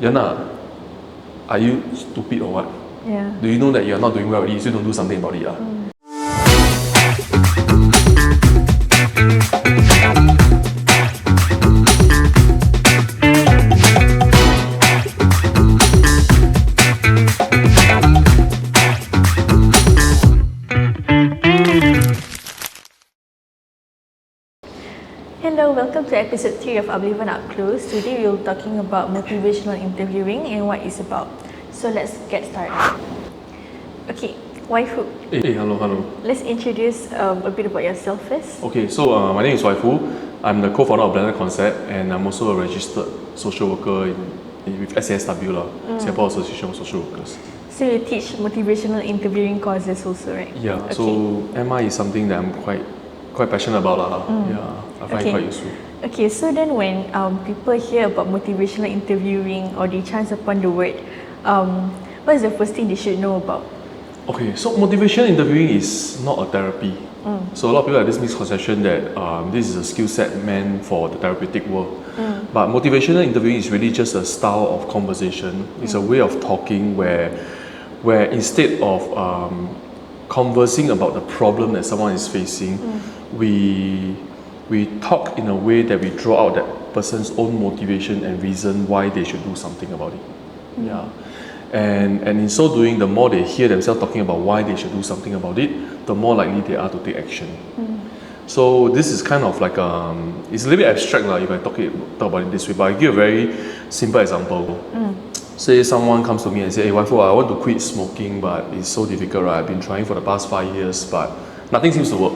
Yana, are you stupid or what? Yeah. Do you know that you're not doing well already? You still don't do something about it? Hello, welcome to episode 3 of Upliven Upclose. Today we'll be talking about motivational interviewing and what it's about. So let's get started. Okay, Wai Fu. Hey, hello. Let's introduce a bit about yourself first. Okay, so my name is Wai Fu. I'm the co-founder of Blended Concept, and I'm also a registered social worker with SASW, Singapore Association of Social Workers. So you teach motivational interviewing courses also, right? Yeah, Okay. so MI is something that I'm quite passionate about. Yeah, I find it quite useful. Okay, so then when people hear about motivational interviewing or they chance upon the word, what is the first thing they should know about? Okay, so motivational interviewing is not a therapy. So a lot of people have this misconception that this is a skill set meant for the therapeutic world. But motivational interviewing is really just a style of conversation. It's a way of talking where instead of conversing about the problem that someone is facing, we talk in a way that we draw out that person's own motivation and reason why they should do something about it. Yeah. And in so doing, the more they hear themselves talking about why they should do something about it, the more likely they are to take action. So this is kind of like it's a little bit abstract if I talk about it this way, but I give a very simple example. Say someone comes to me and say, "Hey, Wai Fu, I want to quit smoking, but it's so difficult, right? I've been trying for the past 5 years, but nothing seems to work."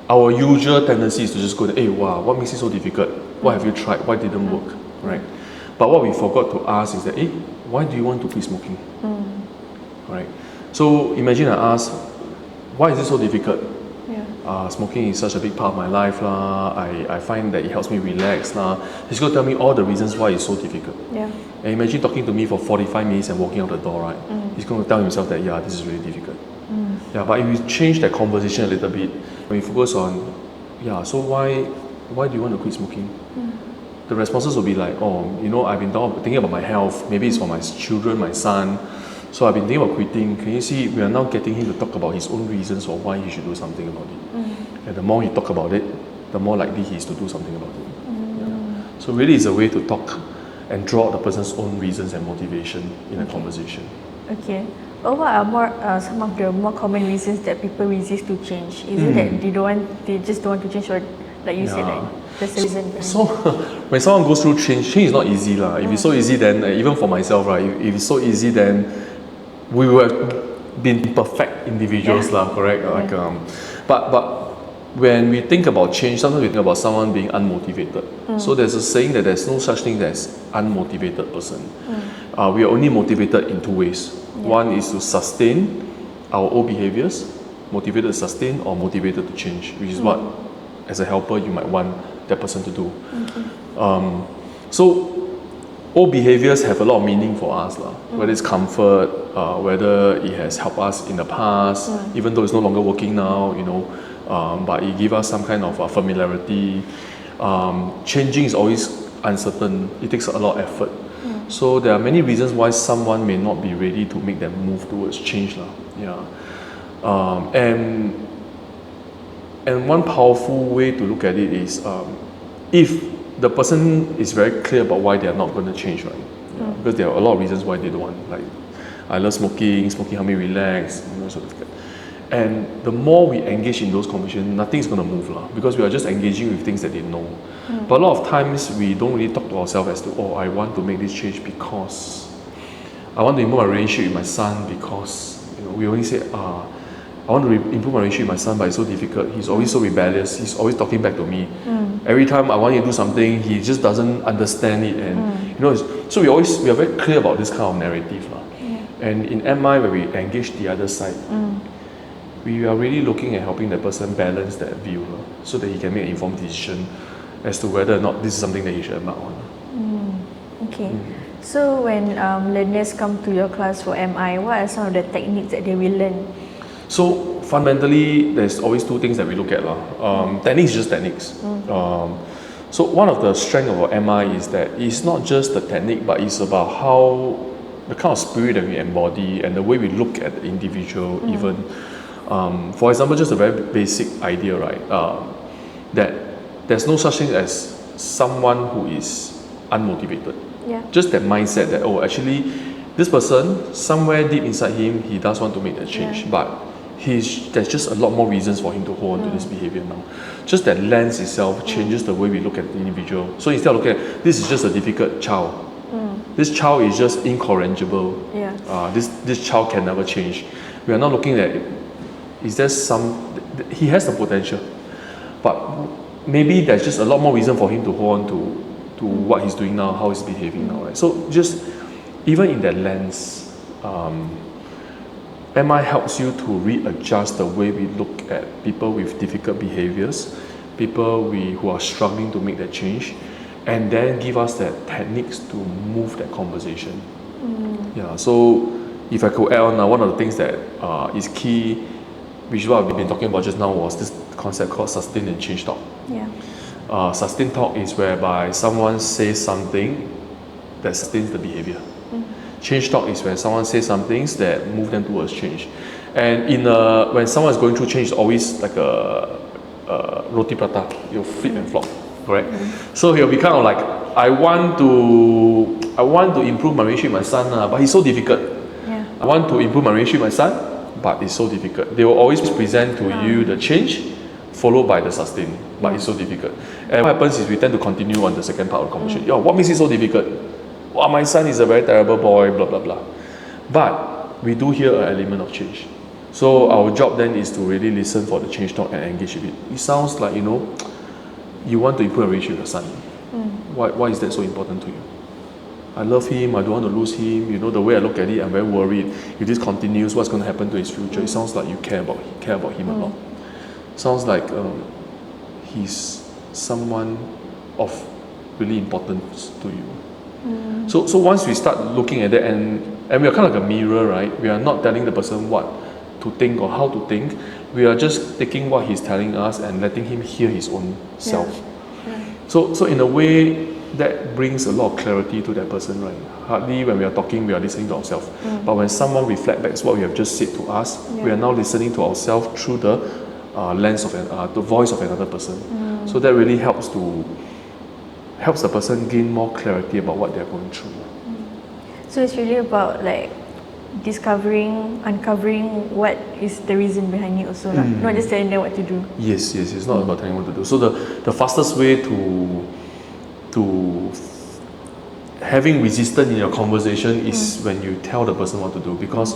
Our usual tendency is to just go, "Hey, wow, what makes it so difficult? What have you tried? Why didn't work?" Right? But what we forgot to ask is that, "Hey, why do you want to quit smoking?" Right? So imagine I ask, "Why is it so difficult?" Smoking is such a big part of my life I find that it helps me relax He's going to tell me all the reasons why it's so difficult. And imagine talking to me for 45 minutes and walking out the door, right? He's going to tell himself that this is really difficult. But if we change that conversation a little bit, when we focus on so why do you want to quit smoking? The responses will be like, I've been thinking about my health, maybe it's for my children, my son. So I've been thinking about quitting. Can you see, we are now getting him to talk about his own reasons for why he should do something about it. And the more he talk about it, the more likely he is to do something about it. So really it's a way to talk and draw out the person's own reasons and motivation in a conversation. Okay. But what are some of the more common reasons that people resist to change? Is it that they just don't want to change, or like you said, like there's a reason? So when someone goes through change is not easy If it's so easy, then even for myself, right? If it's so easy, then we would have been perfect individuals, correct? But when we think about change, sometimes we think about someone being unmotivated. So there's a saying that there's no such thing as unmotivated person. We are only motivated in two ways. One is to sustain our old behaviors, motivated to sustain or motivated to change, which is what, as a helper, you might want that person to do. So old behaviors have a lot of meaning for us, whether it's comfort, whether it has helped us in the past, even though it's no longer working now, but it gives us some kind of familiarity. Changing is always uncertain. It takes a lot of effort. So there are many reasons why someone may not be ready to make that move towards change. And one powerful way to look at it is if the person is very clear about why they are not going to change, right? Because there are a lot of reasons why they don't want. Like, I love smoking helps me relax, sort of that. And the more we engage in those conversations, nothing is going to move, because we are just engaging with things that they know. But a lot of times we don't really talk to ourselves as to, I want to make this change because I want to improve my relationship with my son because we only say I want to improve my relationship with my son, but it's so difficult. He's always so rebellious. He's always talking back to me. Every time I want him to do something, he just doesn't understand it. And so we are very clear about this kind of narrative. And in MI, where we engage the other side, we are really looking at helping the person balance that view, so that he can make an informed decision as to whether or not this is something that he should embark on. Okay. So when learners come to your class for MI, what are some of the techniques that they will learn? So fundamentally, there's always two things that we look at. Techniques is just techniques. So one of the strengths of our MI is that it's not just the technique, but it's about how the kind of spirit that we embody and the way we look at the individual. Even, for example, just a very basic idea, right? That there's no such thing as someone who is unmotivated. Yeah. Just that mindset that, oh, actually, this person, somewhere deep inside him, he does want to make that change, but there's just a lot more reasons for him to hold on to this behavior now. Just that lens itself changes the way we look at the individual. So instead of looking at, this is just a difficult child. This child is just incorrigible. Yeah. This child can never change. We are not looking at, is there he has the potential, but maybe there's just a lot more reason for him to hold on to what he's doing now, how he's behaving now, right? So just even in that lens, MI helps you to readjust the way we look at people with difficult behaviors, people who are struggling to make that change, and then give us that techniques to move that conversation. Yeah. So if I could add on, one of the things that is key, which is what we've been talking about just now, was this concept called sustain and change talk. Yeah. Sustain talk is whereby someone says something that sustains the behavior. Change talk is when someone says some things that move them towards change. And when someone is going through change, it's always like a roti prata, you flip and flop, correct? So he'll be kind of like, I want to improve my relationship with my son, but he's so difficult. Yeah. I want to improve my relationship with my son, but it's so difficult. They will always present to you the change, followed by the sustain, but it's so difficult. And what happens is we tend to continue on the second part of the conversation. Yo, what makes it so difficult? Well, my son is a very terrible boy, blah, blah, blah. But we do hear an element of change. So our job then is to really listen for the change talk and engage with it. It sounds like, you want to improve a relationship with your son. Why is that so important to you? I love him, I don't want to lose him. The way I look at it, I'm very worried. If this continues, what's going to happen to his future? It sounds like you care about him a lot. Sounds like he's someone of really importance to you. So once we start looking at that, and we are kind of like a mirror, right? We are not telling the person what to think or how to think. We are just taking what he's telling us and letting him hear his own self. So in a way, that brings a lot of clarity to that person, right? Hardly when we are talking, we are listening to ourselves. But when someone reflects back what we have just said to us, we are now listening to ourselves through the lens of the voice of another person. So that really helps the person gain more clarity about what they're going through. So it's really about like uncovering what is the reason behind it also, not just telling them what to do. Yes, it's not about telling what to do. So the fastest way to having resistance in your conversation is when you tell the person what to do, because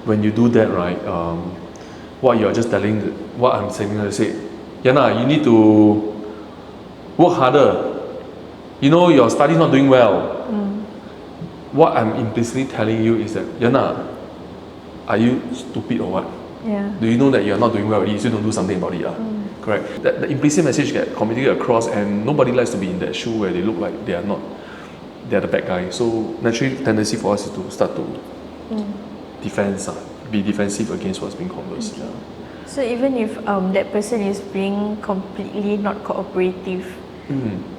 when you do that, right, what you're just telling, what I'm saying, I say, Yana, you need to work harder. Your study's not doing well. What I'm implicitly telling you is that, Yana, are you stupid or what? Yeah. Do you know that you're not doing well already? You still don't do something about it. Correct? The implicit message gets communicated across, and nobody likes to be in that shoe where they look like they're the bad guy. So naturally, tendency for us is to start to be defensive against what's being conversed. Okay. So even if that person is being completely not cooperative,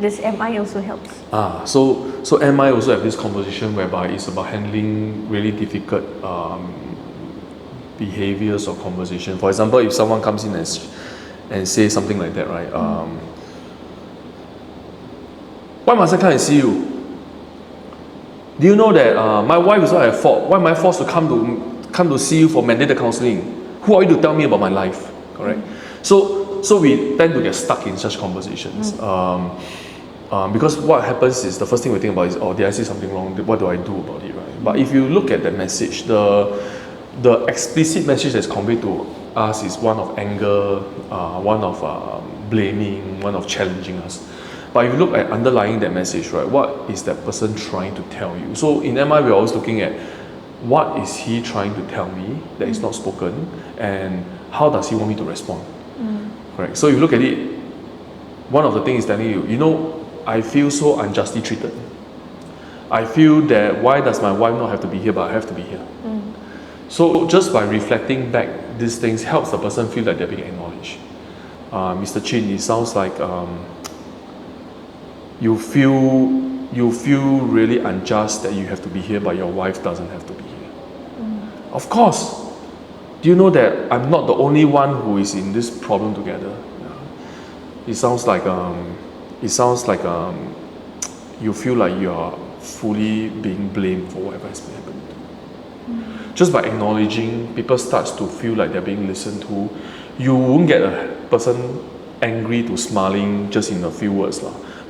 does MI also helps? So MI also have this conversation whereby it's about handling really difficult behaviors or conversation. For example, if someone comes in and says something like that, right? Why must I come and see you? Do you know that my wife is not at fault? Why am I forced to come to see you for mandated counselling? Who are you to tell me about my life? Correct? So we tend to get stuck in such conversations. Because what happens is, the first thing we think about is, did I say something wrong? What do I do about it, right? But if you look at that message, the explicit message that's conveyed to us is one of anger, one of blaming, one of challenging us. But if you look at underlying that message, right, what is that person trying to tell you? So in MI, we're always looking at what is he trying to tell me that is not spoken, and how does he want me to respond? Correct. So if you look at it, one of the things is telling you, I feel so unjustly treated. I feel that why does my wife not have to be here, but I have to be here? So just by reflecting back these things helps the person feel like they're being acknowledged. Mr. Chin, it sounds like you feel really unjust that you have to be here, but your wife doesn't have to be here. Of course. Do you know that I'm not the only one who is in this problem together? It sounds like you feel like you are fully being blamed for whatever has been happening to you. Just by acknowledging, people starts to feel like they're being listened to. You won't get a person angry to smiling just in a few words,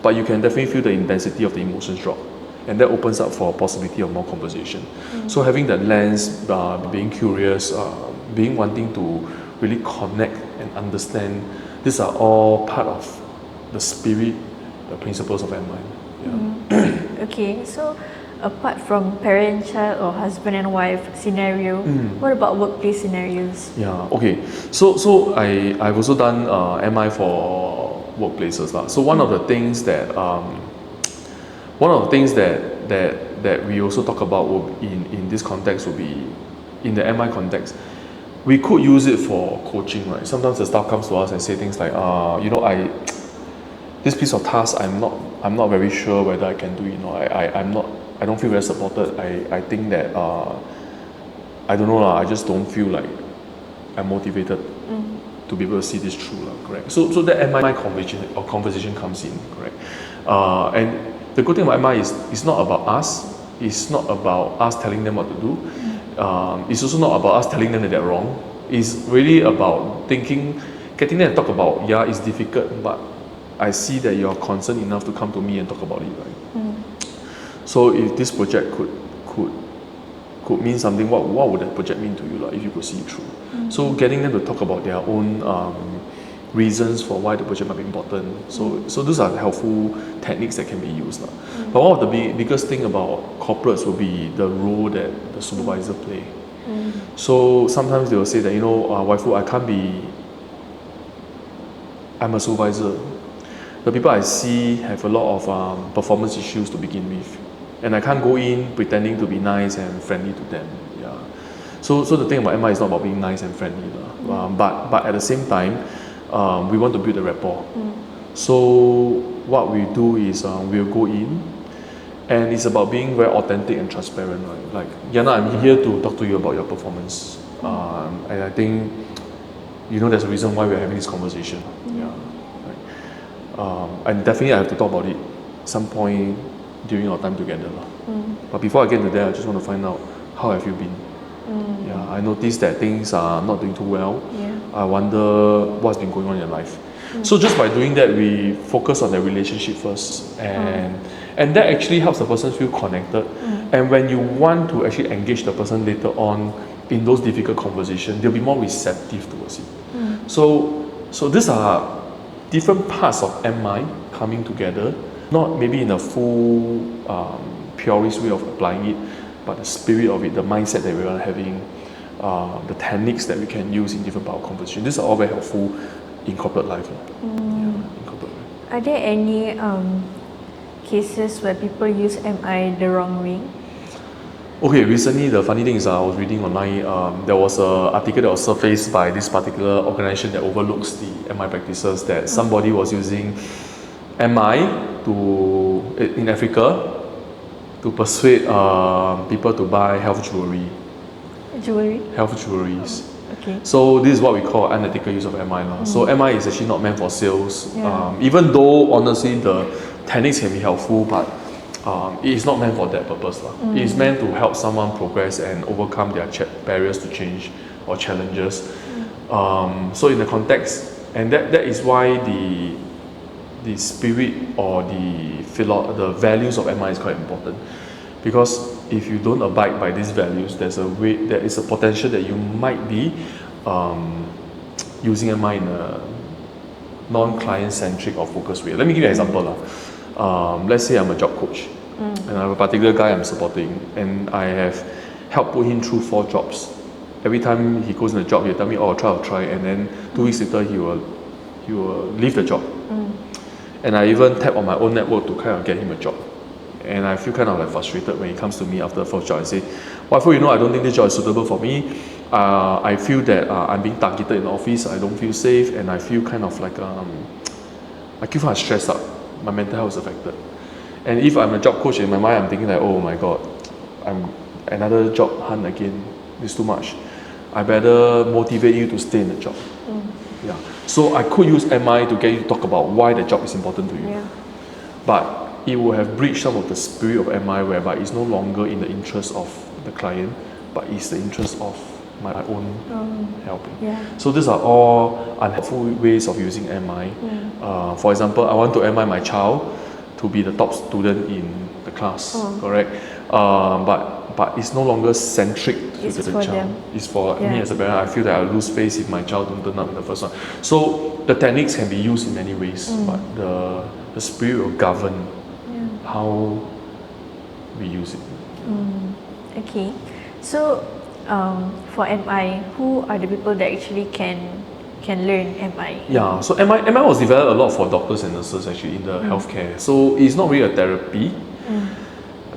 but you can definitely feel the intensity of the emotions drop, and that opens up for a possibility of more conversation. So having that lens, being curious, being wanting to really connect and understand, these are all part of the spirit, the principles of MI. Okay, so apart from parent-child or husband and wife scenario, what about workplace scenarios? Yeah, okay. So I've also done MI for workplaces. So one of the things that we also talk about in this context would be, in the MI context, we could use it for coaching, right? Sometimes the staff comes to us and say things like, this piece of task I'm not very sure whether I can do it. I don't feel very supported. I think that I don't know, I just don't feel like I'm motivated to be able to see this through, correct? So that MI conversation comes in, correct? And the good thing about MI is it's not about us. It's not about us telling them what to do. It's also not about us telling them that they're wrong. It's really about getting them to talk about, it's difficult, but I see that you're concerned enough to come to me and talk about it, right? So if this project could mean something, what would that project mean to you, if you could see it through? So getting them to talk about their own reasons for why the project might be important. So those are helpful techniques that can be used. But one of the biggest thing about corporates will be the role that the supervisor play. So sometimes they will say that, Wai Fu, I'm a supervisor. The people I see have a lot of performance issues to begin with, and I can't go in pretending to be nice and friendly to them. So the thing about MI is not about being nice and friendly, but at the same time, we want to build a rapport. So what we do is we'll go in, and it's about being very authentic and transparent, right? Like, Yana, I'm here to talk to you about your performance, and I think there's a reason why we're having this conversation. And definitely I have to talk about it some point during our time together. But before I get to that, I just want to find out, how have you been? I noticed that things are not doing too well. I wonder what's been going on in your life. So just by doing that, we focus on the relationship first, and that actually helps the person feel connected. And when you want to actually engage the person later on in those difficult conversations, they'll be more receptive towards it. So these are different parts of MI coming together, not maybe in a full purist way of applying it, but the spirit of it, the mindset that we are having, the techniques that we can use in different part of conversation. These are all very helpful in corporate life. In corporate life. Are there any cases where people use MI the wrong way? Okay, recently the funny thing is I was reading online, there was an article that was surfaced by this particular organization that overlooks the MI practices, that somebody was using MI in Africa to persuade people to buy health jewelry. Health jewelries. Okay. So this is what we call unethical use of MI. So MI is actually not meant for sales. Even though honestly the techniques can be helpful, but it is not meant for that purpose. It is meant to help someone progress and overcome their barriers to change or challenges. So in the context, and that is why the spirit or the values of MI is quite important. Because if you don't abide by these values, there is a potential that you might be using MI in a non-client centric or focused way. Let me give you an example. Let's say I'm a job coach, and I have a particular guy I'm supporting, and I have helped put him through 4 jobs. Every time he goes in a job, he'll tell me, I'll try, and then 2 weeks later he will leave the job. And I even tap on my own network to kind of get him a job. And I feel kind of like frustrated when he comes to me after the 4th job and say, Wai Fu, I don't think this job is suitable for me. I feel that I'm being targeted in the office, I don't feel safe, and I feel kind of like I feel kind of stressed out. my mental health is affected. And if I'm a job coach, in my mind I'm thinking like, oh my god, I'm another job hunt again, it's too much. I better motivate you to stay in the job. Yeah. So I could use MI to get you to talk about why the job is important to you. Yeah. But it will have breached some of the spirit of MI, whereby it's no longer in the interest of the client, but it's the interest of my own helping. Yeah. So these are all unhelpful ways of using MI. For example, I want to MI my child to be the top student in the class, correct? But it's no longer centric to It's the for child. them. It's for me as a parent. I feel that I lose face if my child don't turn up in the first one. So the techniques can be used in many ways, but the spirit will govern how we use it. Okay. So for MI, who are the people that actually can learn MI? Yeah, so MI was developed a lot for doctors and nurses actually in the healthcare. So it's not really a therapy,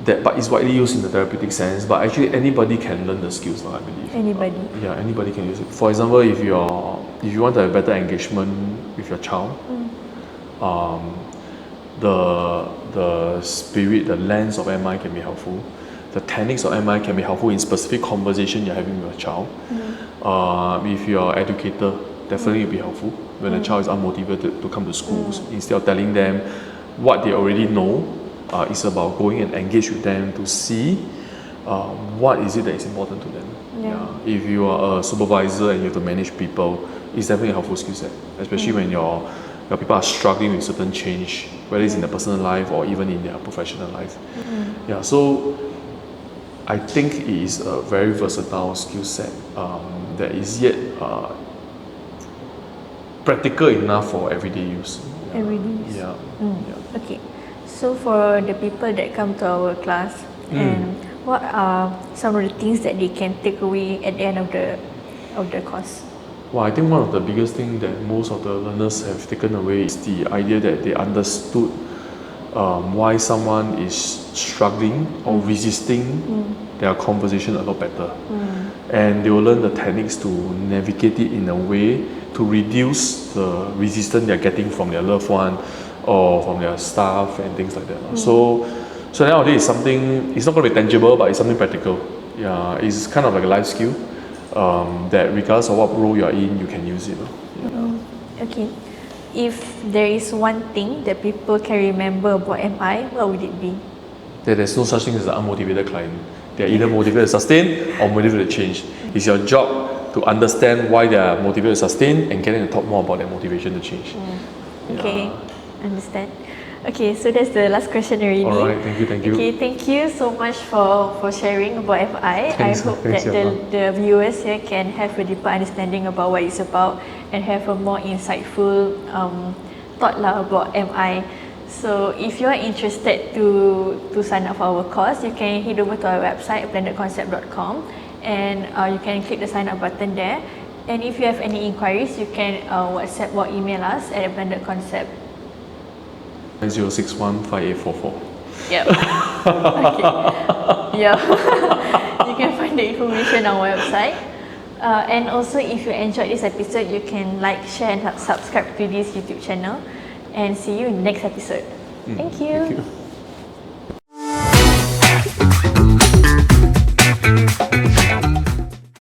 but it's widely used in the therapeutic sense. But actually anybody can learn the skills, I believe. Anybody? Yeah, anybody can use it. For example, if you want to have better engagement with your child, the spirit, the lens of MI can be helpful. The techniques of MI can be helpful in specific conversation you're having with your child. If you're an educator, definitely will be helpful when a child is unmotivated to come to schools. Instead of telling them what they already know, it's about going and engage with them to see what is it that is important to them. If you are a supervisor and you have to manage people, it's definitely a helpful skill set, especially when your people are struggling with certain change, whether it's in their personal life or even in their professional life. Yeah, so I think it is a very versatile skill set that is yet practical enough for everyday use. Everyday use. Yeah. Okay. So for the people that come to our class, and what are some of the things that they can take away at the end of the course? Well, I think one of the biggest things that most of the learners have taken away is the idea that they understood why someone is struggling or resisting their conversation a lot better. And they will learn the techniques to navigate it in a way to reduce the resistance they're getting from their loved one or from their staff and things like that. So nowadays it's something, it's not going to be tangible, but it's something practical. Yeah, it's kind of like a life skill that regardless of what role you're in, you can use it. Okay. If there is one thing that people can remember about MI, what would it be? That there's no such thing as an unmotivated client. They're either motivated to sustain or motivated to change. It's your job to understand why they are motivated to sustain and getting to talk more about their motivation to change. Okay, understand. Okay, so that's the last question already. Alright, thank you. Okay, thank you so much for sharing about FI. Thanks, I hope thanks, that the viewers here can have a deeper understanding about what it's about and have a more insightful thought about MI. So if you're interested to sign up for our course, you can head over to our website, blendedconcept.com, and you can click the sign up button there. And if you have any inquiries, you can WhatsApp or email us at blendedconcept. 90615844. Yep. Okay. Yeah. You can find the information on our website. And also, if you enjoyed this episode, you can like, share, and subscribe to this YouTube channel. And see you in the next episode. Thank you. Thank you.